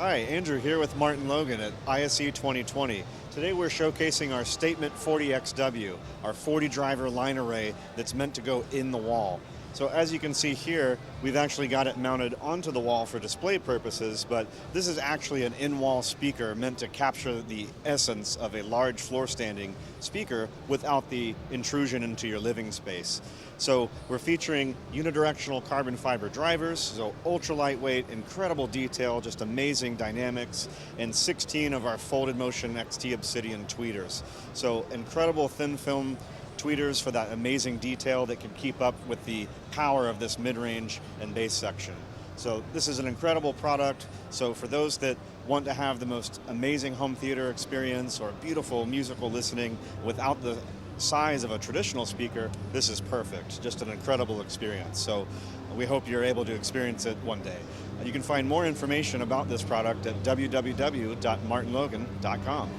Hi, Andrew here with MartinLogan at ISE 2020. Today we're showcasing our Statement 40XW, our 40 driver line array that's meant to go in the wall. So as you can see here, we've actually got it mounted onto the wall for display purposes, but this is actually an in-wall speaker meant to capture the essence of a large floor standing speaker without the intrusion into your living space. So we're featuring unidirectional carbon fiber drivers, so ultra lightweight, incredible detail, just amazing dynamics, and 16 of our folded motion XT Obsidian tweeters. So incredible thin film tweeters for that amazing detail that can keep up with the power of this mid-range and bass section. So this is an incredible product. So for those that want to have the most amazing home theater experience or beautiful musical listening without the size of a traditional speaker, this is perfect. Just an incredible experience. So we hope you're able to experience it one day. You can find more information about this product at www.martinlogan.com.